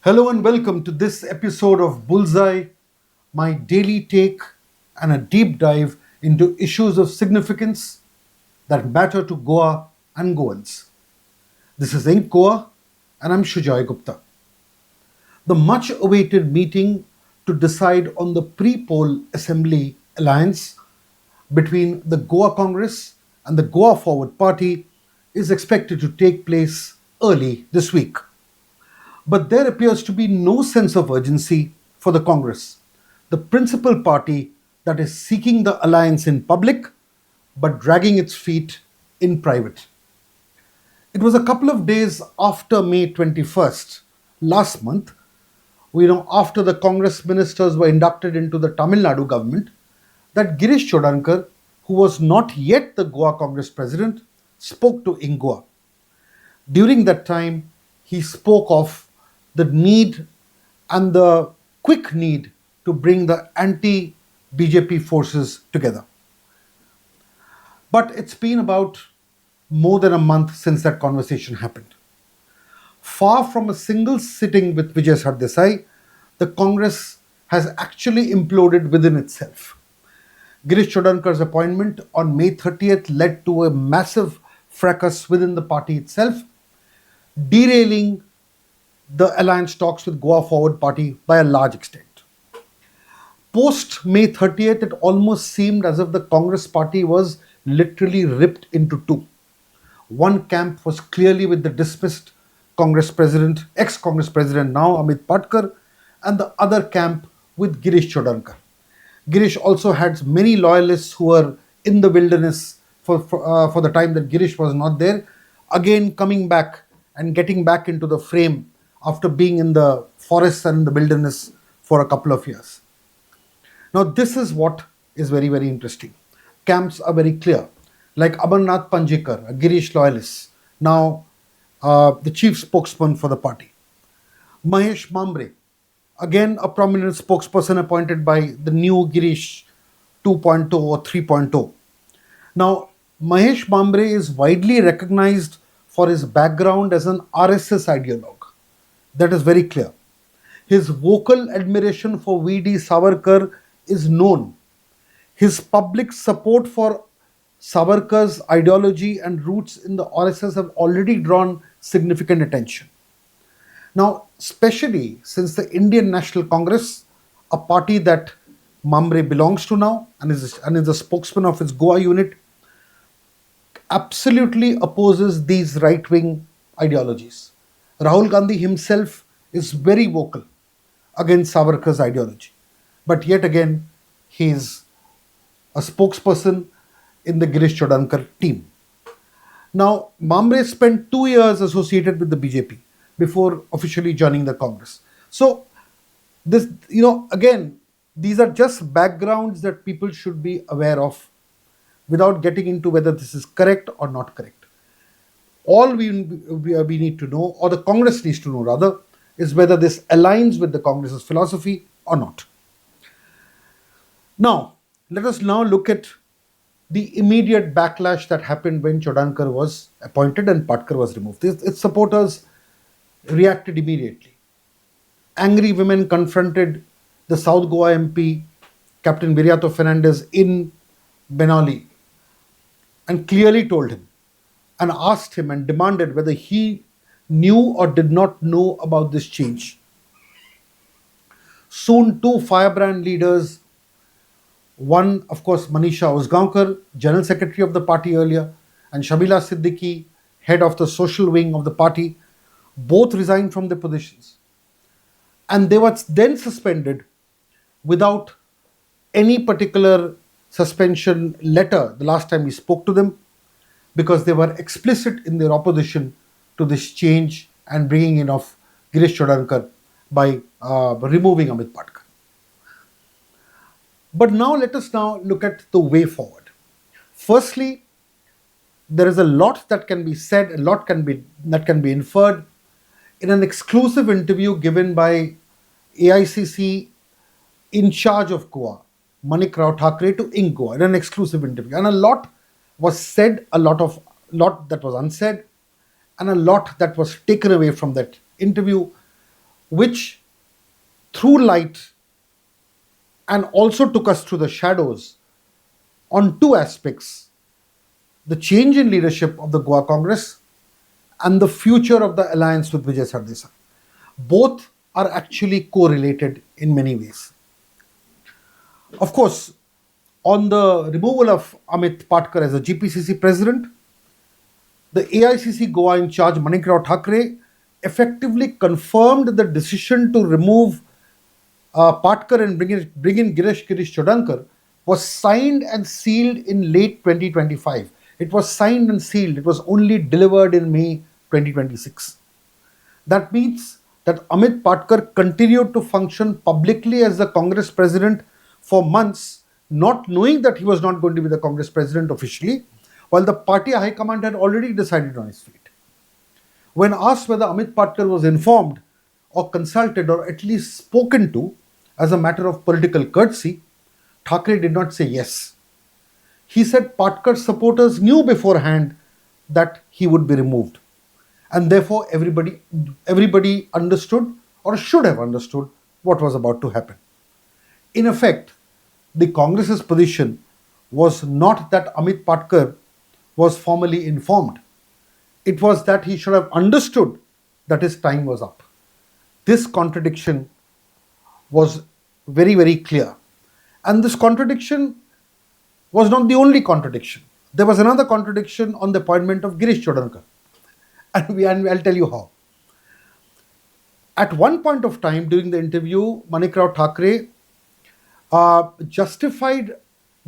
Hello and welcome to this episode of Bullseye, my daily take and a deep dive into issues of significance that matter to Goa and Goans. This is Ink Goa and I'm Sujay Gupta. The much awaited meeting to decide on the pre-poll assembly alliance between the Goa Congress and the Goa Forward Party is expected to take place early this week. But there appears to be no sense of urgency for the Congress, the principal party that is seeking the alliance in public but dragging its feet in private. It was a couple of days after May 21st, last month, after the Congress ministers were inducted into the Tamil Nadu government, that Girish Chodankar, who was not yet the Goa Congress president, spoke to Goa. During that time, he spoke of the need and the quick need to bring the anti BJP forces together. But it's been about more than a month since that conversation happened. Far from a single sitting with Vijay Sardesai, the Congress has actually imploded within itself. Girish Chodankar's appointment on May 30th led to a massive fracas within the party itself, derailing the alliance talks with Goa Forward Party by a large extent. Post May 30th, it almost seemed as if the Congress party was literally ripped into two. One camp was clearly with the dismissed Congress president, ex-Congress president now, Amit Patkar, and the other camp with Girish Chodankar. Girish also had many loyalists who were in the wilderness for the time that Girish was not there, again coming back and getting back into the frame after being in the forests and in the wilderness for a couple of years. Now, this is what is very, very interesting. Camps are very clear. Like Amarnath Panjekar, a Girish loyalist, now the chief spokesman for the party. Mahesh Mambre, again a prominent spokesperson appointed by the new Girish 2.0 or 3.0. Now, Mahesh Mambre is widely recognized for his background as an RSS ideologue. That is very clear. His vocal admiration for V.D. Savarkar is known. His public support for Savarkar's ideology and roots in the RSS have already drawn significant attention. Now, especially since the Indian National Congress, a party that Mambre belongs to now and is a spokesman of its Goa unit, absolutely opposes these right-wing ideologies. Rahul Gandhi himself is very vocal against Savarkar's ideology. But yet again, he is a spokesperson in the Girish Chodankar team. Now, Mambre spent 2 years associated with the BJP before officially joining the Congress. So, this, again, these are just backgrounds that people should be aware of without getting into whether this is correct or not correct. All we need to know, or the Congress needs to know rather, is whether this aligns with the Congress's philosophy or not. Now, let us now look at the immediate backlash that happened when Chodankar was appointed and Patkar was removed. Its supporters reacted immediately. Angry women confronted the South Goa MP, Captain Viriato Fernandez, in Benali and clearly told him and asked him and demanded whether he knew or did not know about this change. Soon, two firebrand leaders, one, of course, Manisha Osgaonkar, General Secretary of the party earlier, and Shabila Siddiqui, head of the social wing of the party, both resigned from their positions. And they were then suspended without any particular suspension letter the last time we spoke to them, because they were explicit in their opposition to this change and bringing in of Girish Chodankar by removing Amit Patkar. But now let us now look at the way forward. Firstly, there is a lot that can be said, a lot that can be inferred in an exclusive interview given by AICC in charge of Goa, Manikrao Thakre, to Ink Goa, in an exclusive interview. And a lot was said, a lot that was unsaid, and a lot that was taken away from that interview, which threw light and also took us through the shadows on two aspects: the change in leadership of the Goa Congress and the future of the alliance with Vijay Sardesai. Both are actually correlated in many ways. Of course, on the removal of Amit Patkar as a GPCC president, the AICC Goa in charge, Manikrao Thakre, effectively confirmed the decision to remove Patkar and bring in Girish Chodankar was signed and sealed in late 2025. It was signed and sealed. It was only delivered in May 2026. That means that Amit Patkar continued to function publicly as the Congress president for months, not knowing that he was not going to be the Congress president officially, while the party high command had already decided on his fate. When asked whether Amit Patkar was informed or consulted or at least spoken to as a matter of political courtesy, Thakre did not say yes. He said Patkar's supporters knew beforehand that he would be removed, and therefore everybody understood or should have understood what was about to happen. In effect, the Congress's position was not that Amit Patkar was formally informed. It was that he should have understood that his time was up. This contradiction was very, very clear. And this contradiction was not the only contradiction. There was another contradiction on the appointment of Girish Chodankar. And I'll tell you how. At one point of time during the interview, Manikrao Thakre justified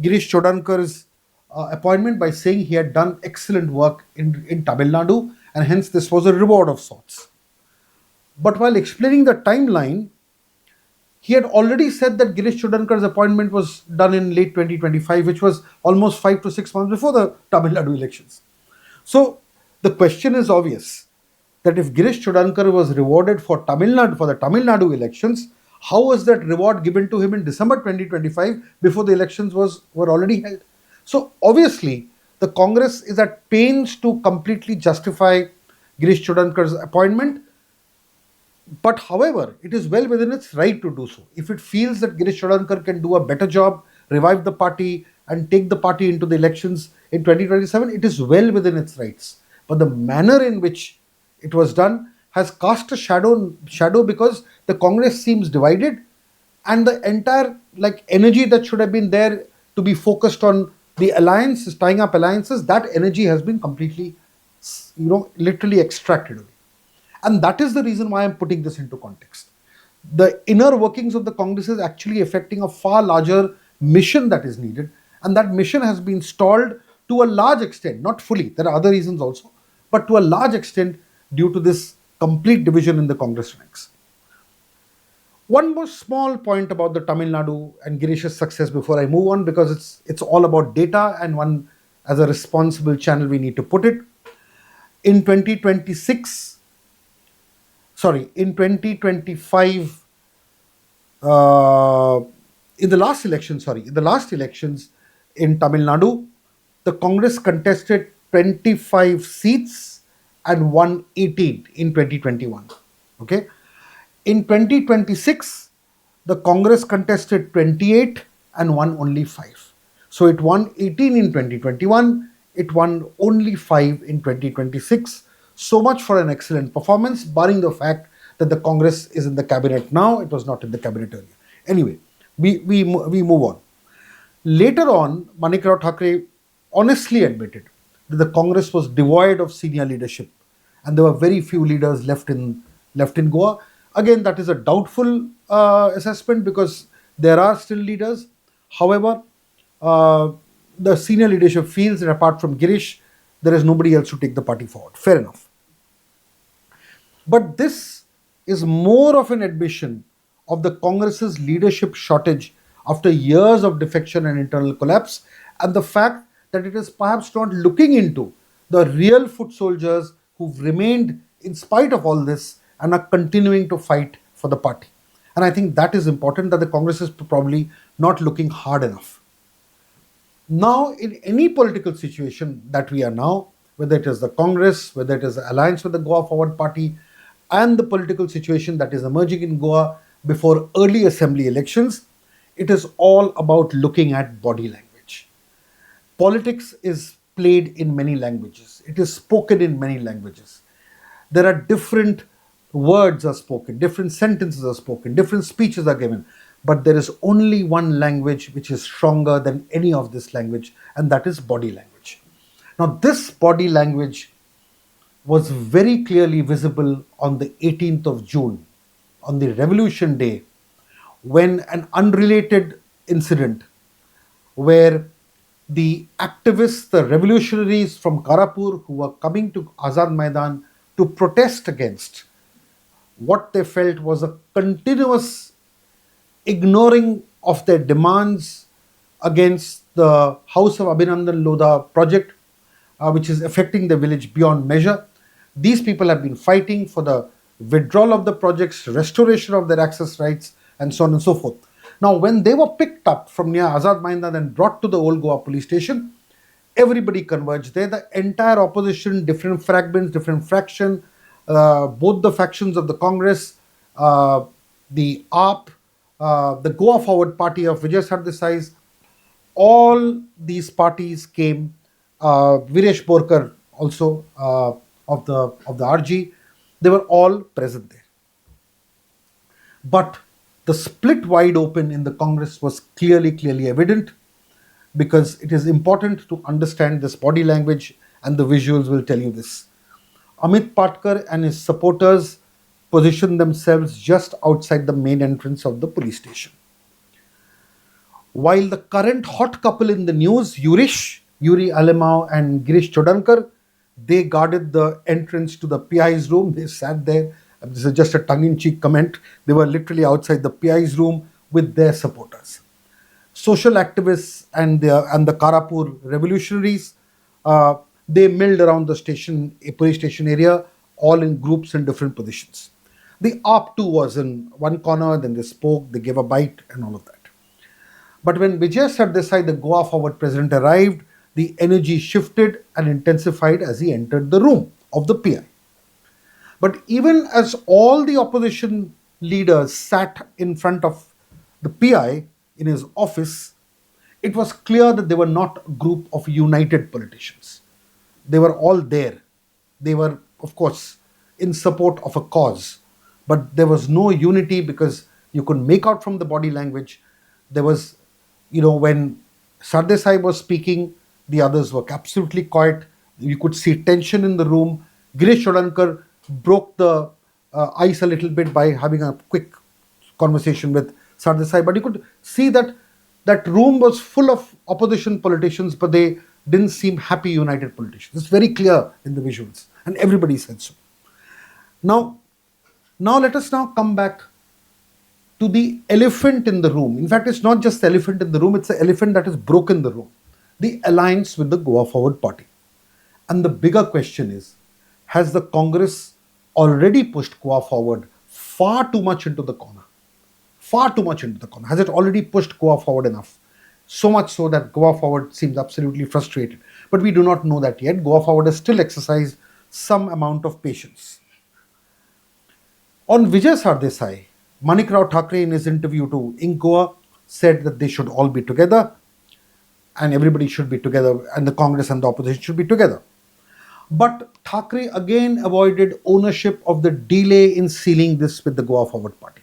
Girish Chodankar's appointment by saying he had done excellent work in Tamil Nadu, and hence this was a reward of sorts. But while explaining the timeline, he had already said that Girish Chodankar's appointment was done in late 2025, which was almost 5 to 6 months before the Tamil Nadu elections. So the question is obvious, that if Girish Chodankar was rewarded for the Tamil Nadu elections, how was that reward given to him in December 2025 before the elections were already held? So obviously, the Congress is at pains to completely justify Girish Chodankar's appointment. But however, it is well within its right to do so. If it feels that Girish Chodankar can do a better job, revive the party and take the party into the elections in 2027, it is well within its rights. But the manner in which it was done has cast a shadow because the Congress seems divided, and the entire energy that should have been there to be focused on the alliances, tying up alliances, that energy has been completely, literally extracted away. And that is the reason why I'm putting this into context. The inner workings of the Congress is actually affecting a far larger mission that is needed, and that mission has been stalled to a large extent, not fully, there are other reasons also, but to a large extent due to this complete division in the Congress ranks. One more small point about the Tamil Nadu and Girish's success before I move on, because it's all about data, and as a responsible channel, we need to put it. In 2025, in the last elections in Tamil Nadu, the Congress contested 25 seats and won 18 in 2021. Okay. In 2026, the Congress contested 28 and won only 5. So it won 18 in 2021, it won only 5 in 2026. So much for an excellent performance, barring the fact that the Congress is in the cabinet now. It was not in the cabinet earlier. Anyway, we move on. Later on, Manikrao Thakre honestly admitted that the Congress was devoid of senior leadership, and there were very few leaders left in Goa. Again, that is a doubtful assessment because there are still leaders. However, the senior leadership feels that apart from Girish, there is nobody else to take the party forward. Fair enough. But this is more of an admission of the Congress's leadership shortage after years of defection and internal collapse, and the fact that it is perhaps not looking into the real foot soldiers who've remained in spite of all this and are continuing to fight for the party. And I think that is important, that the Congress is probably not looking hard enough. Now, in any political situation that we are now, whether it is the Congress, whether it is the alliance with the Goa Forward Party, and the political situation that is emerging in Goa before early assembly elections, it is all about looking at body language. Politics is played in many languages, it is spoken in many languages. There are different words are spoken, different sentences are spoken, different speeches are given, but there is only one language which is stronger than any of this language, and that is body language. Now, this body language was very clearly visible on the 18th of June, on the Revolution Day, when an unrelated incident where the activists, the revolutionaries from Karapur who were coming to Azad Maidan to protest against what they felt was a continuous ignoring of their demands against the House of Abhinandan Lodha project, which is affecting the village beyond measure. These people have been fighting for the withdrawal of the projects, restoration of their access rights, and so on and so forth. Now, when they were picked up from near Azad Maidan and brought to the Old Goa police station, everybody converged there. The entire opposition, different fragments, different faction, both the factions of the Congress, the AAP, the Goa Forward Party of Vijay Sardesai's, all these parties came. Viresh Borkar also of the RG, they were all present there. But the split wide open in the Congress was clearly evident, because it is important to understand this body language, and the visuals will tell you this. Amit Patkar and his supporters positioned themselves just outside the main entrance of the police station. While the current hot couple in the news, Yuri Alemao and Girish Chodankar, they guarded the entrance to the PI's room. They sat there. This is just a tongue-in-cheek comment. They were literally outside the PI's room with their supporters. Social activists and the Karapur revolutionaries, they milled around the station, a police station area, all in groups in different positions. The AAP too was in one corner, then they spoke, they gave a bite, and all of that. But when Vijay Sardesai, the Goa Forward president, arrived, the energy shifted and intensified as he entered the room of the PI. But even as all the opposition leaders sat in front of the PI in his office, it was clear that they were not a group of united politicians. They were all there. They were, of course, in support of a cause. But there was no unity, because you could make out from the body language. There was, when Sardesai was speaking, the others were absolutely quiet. You could see tension in the room. Girish Chodankar broke the ice a little bit by having a quick conversation with Sardesai. But you could see that that room was full of opposition politicians, but they didn't seem happy, united politicians. It's very clear in the visuals, and everybody said so. Now let us now come back to the elephant in the room. In fact, it's not just the elephant in the room, it's the elephant that has broken the room. The alliance with the Goa Forward Party. And the bigger question is, has the Congress already pushed Goa Forward far too much into the corner? Far too much into the corner. Has it already pushed Goa Forward enough? So much so that Goa Forward seems absolutely frustrated. But we do not know that yet. Goa Forward has still exercised some amount of patience. On Vijay Sardesai, Manikrao Thakre in his interview to Ink Goa said that they should all be together, and everybody should be together, and the Congress and the opposition should be together. But Thakre again avoided ownership of the delay in sealing this with the Goa Forward Party.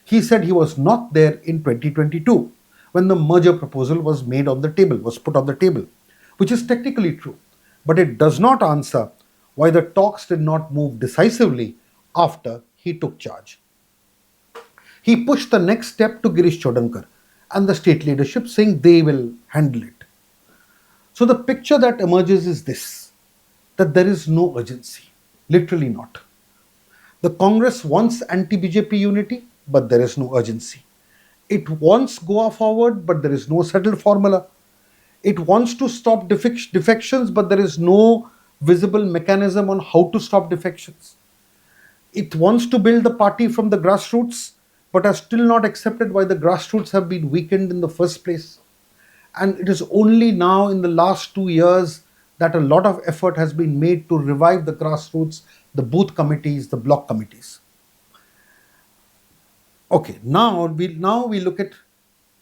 He said he was not there in 2022 when the merger proposal was made on the table, was put on the table, which is technically true. But it does not answer why the talks did not move decisively after he took charge. He pushed the next step to Girish Chodankar and the state leadership, saying they will handle it. So the picture that emerges is this, that there is no urgency, literally not. The Congress wants anti-BJP unity, but there is no urgency. It wants Goa Forward, but there is no settled formula. It wants to stop defections, but there is no visible mechanism on how to stop defections. It wants to build the party from the grassroots, but are still not accepted why the grassroots have been weakened in the first place. And it is only now in the last 2 years that a lot of effort has been made to revive the grassroots, the booth committees, the block committees. Okay, now we look at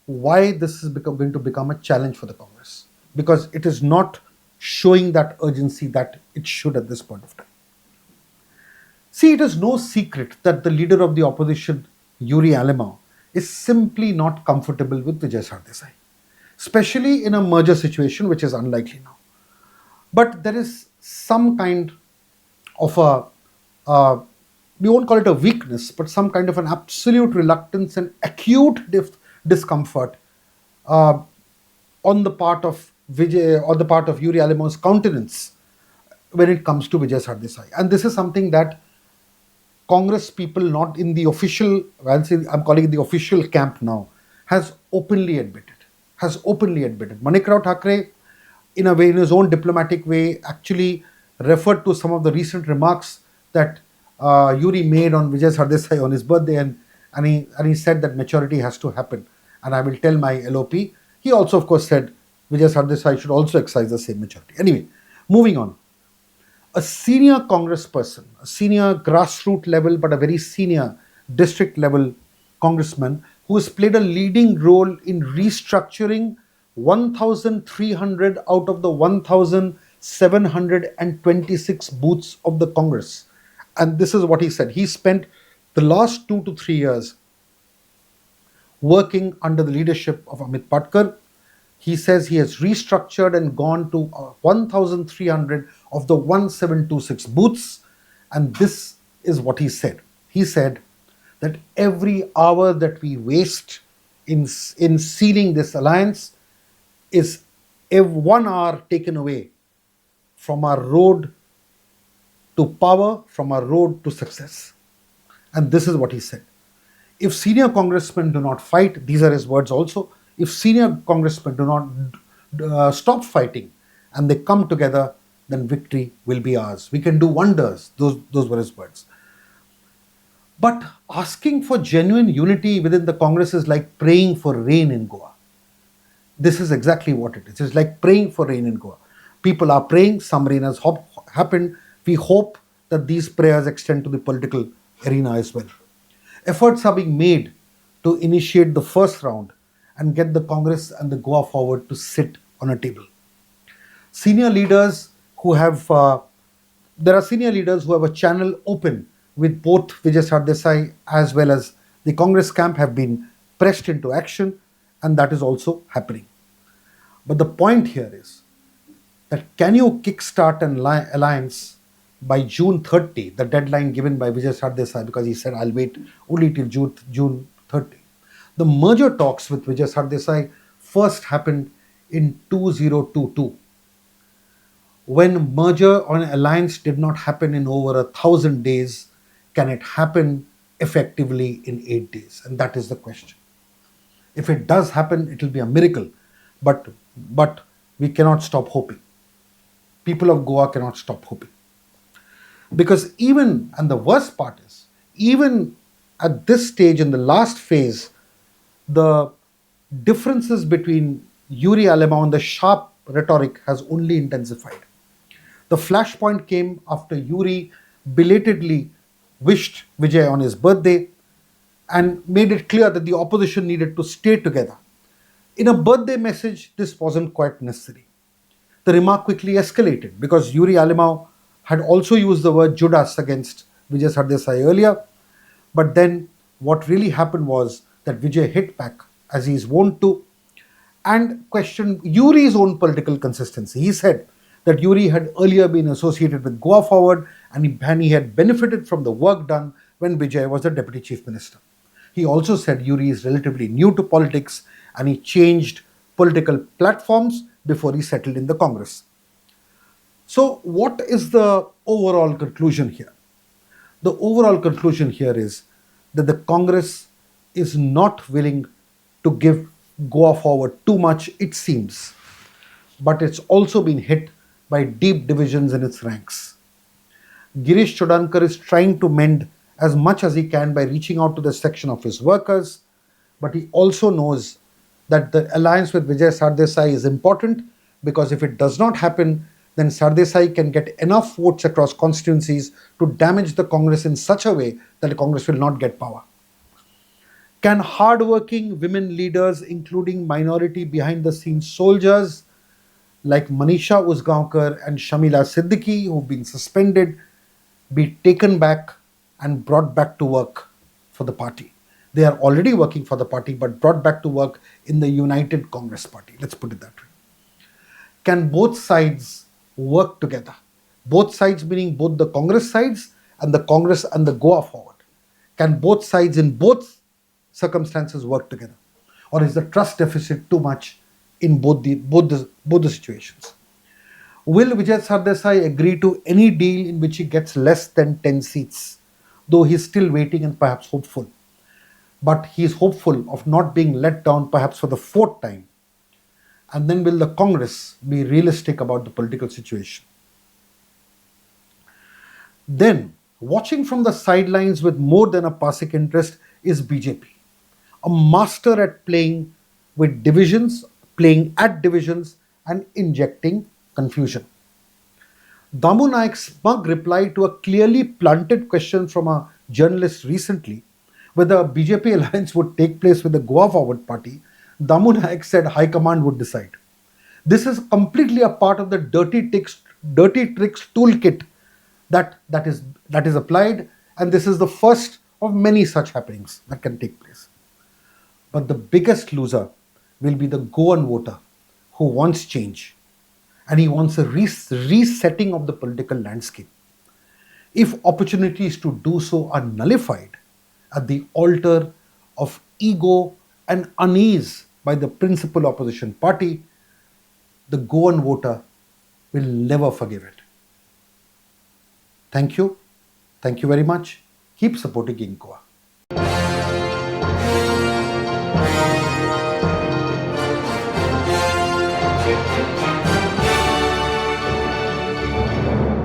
why this is going to become a challenge for the Congress, because it is not showing that urgency that it should at this point of time. See, it is no secret that the leader of the opposition, Yuri Alemao, is simply not comfortable with Vijay Sardesai, especially in a merger situation, which is unlikely now. But there is some kind of uh, we won't call it a weakness, but some kind of an absolute reluctance and acute discomfort uh, on the part of Vijay or the part of Yuri Alemao's countenance when it comes to Vijay Sardesai. And this is something that Congress people, not in the official, I'm calling it the official camp now, has openly admitted. Manikrao Thakre, in a way, in his own diplomatic way, actually referred to some of the recent remarks that Yuri made on Vijay Sardesai on his birthday, and he said that maturity has to happen, and I will tell my LOP. He also, of course, said Vijay Sardesai should also exercise the same maturity. Anyway, moving on. A senior congressperson, a senior grassroots level, but a very senior district level congressman who has played a leading role in restructuring 1,300 out of the 1,726 booths of the Congress. And this is what he said. He spent the last 2 to 3 years working under the leadership of Amit Patkar. He says he has restructured and gone to 1,300 of the 1,726 booths. And this is what he said. He said that every hour that we waste in sealing this alliance is 1 hour taken away from our road to power, from our road to success. And this is what he said. If senior congressmen do not fight, these are his words also, if senior congressmen do not stop fighting and they come together, then victory will be ours. We can do wonders. Those were his words. But asking for genuine unity within the Congress is like praying for rain in Goa. This is exactly what it is. It's like praying for rain in Goa. People are praying, some rain has happened. We hope that these prayers extend to the political arena as well. Efforts are being made to initiate the first round and get the Congress and the Goa Forward to sit on a table. Senior leaders who have, there are senior leaders who have a channel open with both Vijay Sardesai as well as the Congress camp have been pressed into action, and that is also happening. But the point here is that can you kickstart an alliance by June 30, the deadline given by Vijay Sardesai, because he said, I'll wait only till June 30. The merger talks with Vijay Sardesai first happened in 2022. When merger or an alliance did not happen in over 1,000 days, can it happen effectively in 8 days? And that is the question. If it does happen, it will be a miracle. But we cannot stop hoping. People of Goa cannot stop hoping. Because even, and the worst part is, even at this stage in the last phase, the differences between Yuri Alemao and the sharp rhetoric has only intensified. The flashpoint came after Yuri belatedly wished Vijay on his birthday and made it clear that the opposition needed to stay together. In a birthday message, this wasn't quite necessary. The remark quickly escalated because Yuri Alemao had also used the word Judas against Vijay Sardesai earlier. But then what really happened was that Vijay hit back, as he is wont to, and questioned Yuri's own political consistency. He said that Yuri had earlier been associated with Goa Forward and he had benefited from the work done when Vijay was the Deputy Chief Minister. He also said Yuri is relatively new to politics and he changed political platforms before he settled in the Congress. So what is the overall conclusion here? The overall conclusion here is that the Congress is not willing to give Goa Forward too much, it seems, but it's also been hit by deep divisions in its ranks. Girish Chodankar is trying to mend as much as he can by reaching out to the section of his workers, but he also knows that the alliance with Vijay Sardesai is important because if it does not happen, then Sardesai can get enough votes across constituencies to damage the Congress in such a way that the Congress will not get power. Can hard-working women leaders, including minority behind-the-scenes soldiers like Manisha Usgaonkar and Shamila Siddiqui, who've been suspended, be taken back and brought back to work for the party? They are already working for the party, but brought back to work in the United Congress Party. Let's put it that way. Can both sides work together? Both sides meaning both the Congress sides and the Congress and the Goa Forward. Can both sides in both circumstances work together? Or is the trust deficit too much in both the situations? Will Vijay Sardesai agree to any deal in which he gets less than 10 seats? Though he's still waiting and perhaps hopeful. But he's hopeful of not being let down perhaps for the fourth time. And then will the Congress be realistic about the political situation? Then, watching from the sidelines with more than a passing interest is BJP, a master at playing with divisions, playing at divisions and injecting confusion. Damu Naik's smug reply to a clearly planted question from a journalist recently whether a BJP alliance would take place with the Goa Forward Party, Damu Naik said High Command would decide. This is completely a part of the dirty tricks toolkit that is applied, and this is the first of many such happenings that can take place. But the biggest loser will be the Goan voter who wants change, and he wants a resetting of the political landscape. If opportunities to do so are nullified at the altar of ego and unease by the principal opposition party, the Goan voter will never forgive it. Thank you. Thank you very much. Keep supporting Goa.